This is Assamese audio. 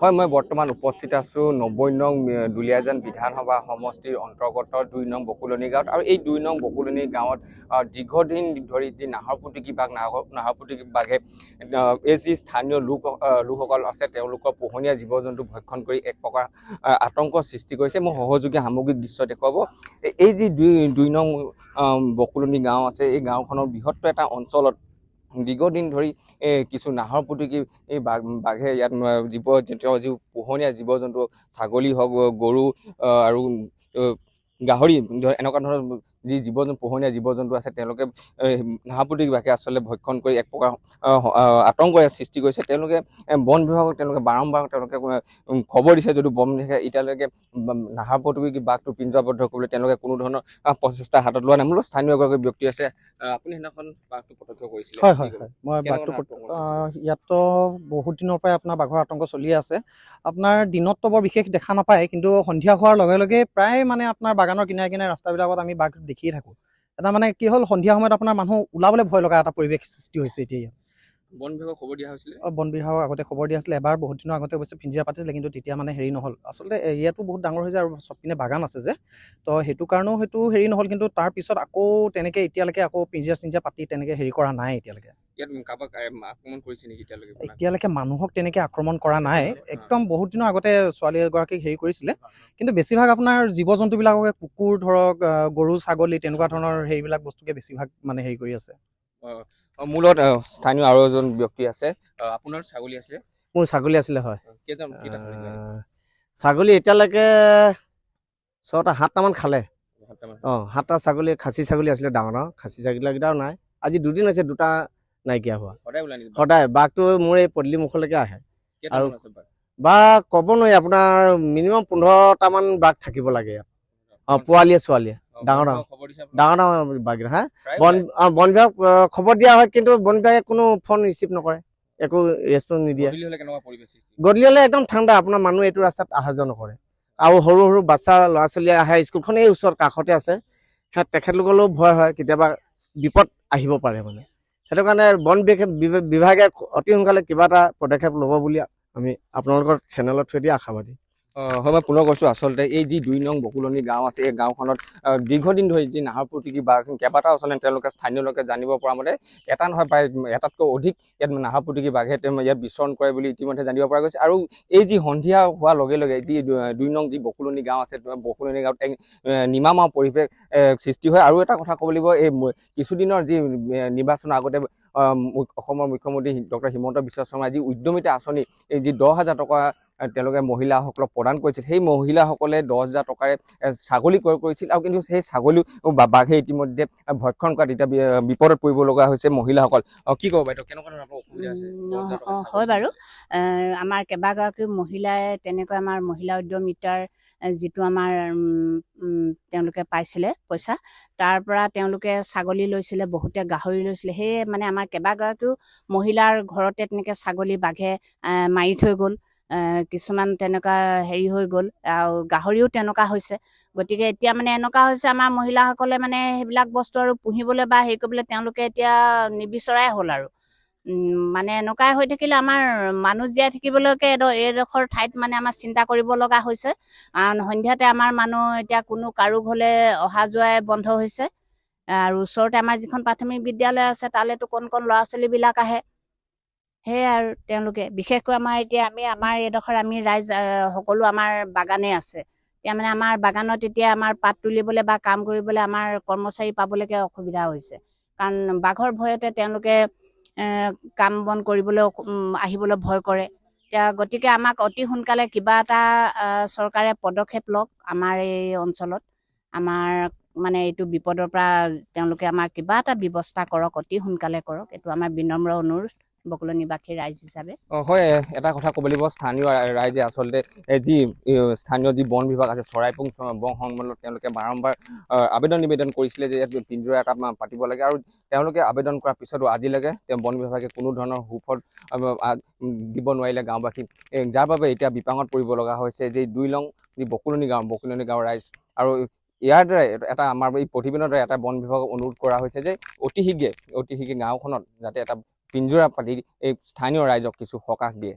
হয়, মই বৰ্তমান উপস্থিত আছোঁ 90 নং দুলীয়াজান বিধানসভা সমষ্টিৰ অন্তৰ্গত 2 নং বকুলনি গাঁৱত। আৰু এই 2 নং বকুলনি গাঁৱত দীৰ্ঘদিন ধৰি যি নাহৰপুতুকী বাঘ নাহৰপুতুকী বাঘে এই যি স্থানীয় লোকসকল আছে তেওঁলোকৰ পোহনীয়া জীৱ জন্তু ভক্ষণ কৰি এক প্ৰকাৰ আতংকৰ সৃষ্টি কৰিছে। মই সহযোগী সামগ্ৰিক দৃশ্য দেখুৱাব। এই যি 2 নং বকুলনি গাঁও আছে, এই গাঁওখনৰ বৃহত্তৰ এটা অঞ্চলত দীৰ্ঘদিন ধৰি কিছু নাহৰপুতুকী এই বাঘে ইয়াত যি পোহনীয়া জীৱ জন্তু ছাগলী হওক, গৰু আৰু গাহৰি এনেকুৱা ধৰণৰ যি পোহনীয়া জীৱ জন্তু আছে তেওঁলোকে নাহৰপুতুকী বাঘে আচলতে ভক্ষণ কৰি এক প্ৰকাৰ আতংকৰ সৃষ্টি কৰিছে। তেওঁলোকে বন বিভাগক বাৰম্বাৰ খবৰ দিছে, যদিও বন বিভাগে এতিয়ালৈকে নাহৰপুতুকী বাঘটো পিঞ্জৰাবদ্ধ কৰিবলৈ তেওঁলোকে কোনো ধৰণৰ প্ৰচেষ্টা হাতত লোৱা নাই। মূলত স্থানীয় এগৰাকী ব্যক্তি আছে, আপুনি সেইদিনাখন বাঘটো প্ৰত্যক্ষ কৰিছিলে। হয় হয় হয়, মই বাঘটো ইয়াততো বহুত দিনৰ পৰাই আপোনাৰ বাঘৰ আতংক চলি আছে। আপোনাৰ দিনততো বৰ বিশেষ দেখা নাপায়, কিন্তু সন্ধিয়া হোৱাৰ লগে লগে প্ৰায় মানে আপোনাৰ বাগানৰ কিনাৰে কিনাৰে ৰাস্তাবিলাকত আমি বাঘ দেখিয়ে থাকোঁ। এটা মানে কি হ'ল, সন্ধিয়া সময়ত আপোনাৰ মানুহ ওলাবলৈ ভয় লগা এটা পৰিৱেশ সৃষ্টি হৈছে এতিয়া ইয়াত। বন বিভাগক খবৰ দিয়া হৈছিলে? বন বিভাগক আগতে খবৰ দিয়া আছিলে, এবাৰ বহুত দিনৰ আগতে অৱশ্যে পিঞ্জিৰা পাতিছিলে, কিন্তু তেতিয়া মানে হেৰি নহ'ল। আচলতে এৰিয়াটো বহুত ডাঙৰ হৈছে আৰু চবপিনে বাগান আছে যে, তো সেইটো কাৰণেও হয়তো হেৰি নহ'ল। কিন্তু তাৰ পিছত আকৌ তেনেকৈ এতিয়ালৈকে আকৌ পিঞ্জিৰা পাতি তেনেকৈ হেৰি কৰা নাই এতিয়ালৈকে। ইয়াত কাৰোবাক আক্ৰমণ কৰিছে নেকি এতিয়ালৈকে? এতিয়ালৈকে মানুহক তেনেকৈ আক্ৰমণ কৰা নাই। একদম বহুত দিনৰ আগতে ছোৱালী এগৰাকীক হেৰি কৰিছিলে, কিন্তু বেছিভাগ আপোনাৰ জীৱ জন্তুবিলাককে, কুকুৰ ধৰক, গৰু ছাগলী তেনেকুৱা ধৰণৰ সেইবিলাক বস্তুকে বেছিভাগ মানে হেৰি কৰি আছে। মূলত স্থানীয় আৰু এজন ব্যক্তি আছে। আপোনাৰ ছাগলী আছে? মোৰ ছাগলী আছিলে, হয়। ছাগলী এতিয়ালৈকে 6-7টামান খালে। 7টা ছাগলী, খাচী ছাগলী আছিলে, ডাঙৰ ডাঙৰ খাচী ছাগলীকেইটাও নাই। আজি 2 দিন হৈছে 2টা নাইকিয়া হোৱা। সদায় বাঘটো মোৰ এই পদূলি মুখলৈকে আহে। আৰু বাঘ ক'ব নোৱাৰি, আপোনাৰ মিনিমাম 15টামান বাঘ থাকিব লাগে ইয়াত। পোৱালীয়ে ছোৱালীয়ে ডাঙৰ ডাঙৰ বাঘ। হা, বন বিভাগ খবৰ দিয়া হয়, কিন্তু বন বিভাগে কোনো ফোন ৰিচিভ নকৰে, একো ৰেচপন্স নিদিয়ে। গধূলি হ'লে একদম ঠাণ্ডা, আপোনাৰ মানুহ এইটো ৰাস্তাত অহা যোৱা নকৰে। আৰু সৰু সৰু বাচ্চা ল'ৰা ছোৱালী আহে, স্কুলখন এই ওচৰত কাষতে আছে, তেখেতলোকলৈও ভয় হয়, কেতিয়াবা বিপদ আহিব পাৰে মানে। সেইটো কাৰণে বন বিভাগে অতি সোনকালে কিবা এটা পদক্ষেপ ল'ব বুলি আমি আপোনালোকৰ চেনেলৰ থ্ৰুৱেদি আশাবাদী। হয়, মই পুনৰ কৈছোঁ, আচলতে এই যি 2 নং বকুলনি গাঁও আছে, এই গাঁওখনত দীৰ্ঘদিন ধৰি যি নাহৰপুতুকী বাঘ কেইবাটাও আচলতে তেওঁলোকে স্থানীয় লোকে জানিব পৰা মতে এটা নহয়, প্ৰায় এটাতকৈ অধিক ইয়াত নাহৰপুতুকী বাঘে ইয়াত বিচৰণ কৰে বুলি ইতিমধ্যে জানিব পৰা গৈছে। আৰু এই যি সন্ধিয়া হোৱাৰ লগে লগে যি 2 নং যি বকুলনি গাঁও আছে, বকুলনি গাঁৱত এক নিমামা পৰিৱেশ সৃষ্টি হয়। আৰু এটা কথা ক'ব লাগিব, এই কিছুদিনৰ যি নিৰ্বাচনৰ আগতে অসমৰ মুখ্যমন্ত্ৰী ডক্টৰ হিমন্ত বিশ্ব শৰ্মাই যি উদ্যমিতা আঁচনি, এই যি 10,000 টকা তেওঁলোকে মহিলাসকলক প্ৰদান কৰিছিল, সেই মহিলাসকলে 10,000 টকাৰে ছাগলী ক্ৰয় কৰিছিল। আৰু কিন্তু সেই ছাগলী বাঘে ইতিমধ্যে ভক্ষণ কৰাত এতিয়া বিপদত পৰিব লগা হৈছে মহিলাসকল। কি ক'ব বাইদেউ, কেনেকুৱা ধৰণৰ অসুবিধা হৈছে? হয় বাৰু, আমাৰ কেইবাগৰাকীও মহিলাই তেনেকৈ আমাৰ মহিলা উদ্যমিতাৰ যিটো আমাৰ তেওঁলোকে পাইছিলে পইচা, তাৰ পৰা তেওঁলোকে ছাগলী লৈছিলে, বহুতে গাহৰি লৈছিলে। সেয়ে মানে আমাৰ কেইবাগৰাকীও মহিলাৰ ঘৰতে তেনেকৈ ছাগলী বাঘে মাৰি থৈ গ'ল। কিছুমান তেনেকুৱা হেৰি হৈ গ'ল, আৰু গাহৰিও তেনেকুৱা হৈছে। গতিকে এতিয়া মানে এনেকুৱা হৈছে, আমাৰ মহিলাসকলে মানে সেইবিলাক বস্তু আৰু পুহিবলৈ বা হেৰি কৰিবলৈ তেওঁলোকে এতিয়া নিবিচৰাই হ'ল আৰু। মানে এনেকুৱাই হৈ থাকিলে আমাৰ মানুহ জীয়াই থাকিবলৈকে এইডোখৰ ঠাইত মানে আমাৰ চিন্তা কৰিব লগা হৈছে। সন্ধিয়াতে আমাৰ মানুহ এতিয়া কোনো কাৰো ঘৰলৈ অহা যোৱাই বন্ধ হৈছে। আৰু ওচৰতে আমাৰ যিখন প্ৰাথমিক বিদ্যালয় আছে, তালৈতো কণ ল'ৰা ছোৱালীবিলাক আহে। সেয়াই আৰু তেওঁলোকে বিশেষকৈ আমাৰ এতিয়া আমাৰ এইডোখৰ আমি ৰাইজ সকলো আমাৰ বাগানে আছে। এতিয়া মানে আমাৰ বাগানত এতিয়া আমাৰ পাত তুলিবলৈ বা কাম কৰিবলৈ আমাৰ কৰ্মচাৰী পাবলৈকে অসুবিধা হৈছে, কাৰণ বাঘৰ ভয়তে তেওঁলোকে কাম বন কৰিবলৈ আহিবলৈ ভয় কৰে। এতিয়া গতিকে আমাক অতি সোনকালে কিবা এটা চৰকাৰে পদক্ষেপ লওক আমাৰ এই অঞ্চলত। আমাৰ মানে এইটো বিপদৰ পৰা তেওঁলোকে আমাৰ কিবা এটা ব্যৱস্থা কৰক, অতি সোনকালে কৰক, এইটো আমাৰ বিনম্ৰ অনুৰোধ বকুলনিবাসী ৰাইজ হিচাপে। হয়, এটা কথা ক'ব লাগিব, স্থানীয় ৰাইজে আচলতে যি স্থানীয় যি বন বিভাগ আছে, চৰাইপুং বন সংমণ্ডলত তেওঁলোকে বাৰম্বাৰ আবেদন নিবেদন কৰিছিলে যে ইয়াত পিঞ্জৰা এটা পাতিব লাগে। আৰু তেওঁলোকে আবেদন কৰাৰ পিছতো আজিলৈকে বন বিভাগে কোনো ধৰণৰ সুফল দিব নোৱাৰিলে গাঁওবাসীক, যাৰ বাবে এতিয়া বিপাঙত পৰিব লগা হৈছে যে 2 নং যি বকুলনি গাঁৱৰ ৰাইজ। আৰু ইয়াৰ দ্বাৰা এটা আমাৰ এই প্ৰতিবেদনৰ দ্বাৰা এটা বন বিভাগক অনুৰোধ কৰা হৈছে যে অতি শীঘ্ৰে গাঁওখনত যাতে এটা পিঞ্জৰা পাতি এই স্থানীয় ৰাইজক কিছু সকাহ দিয়ে।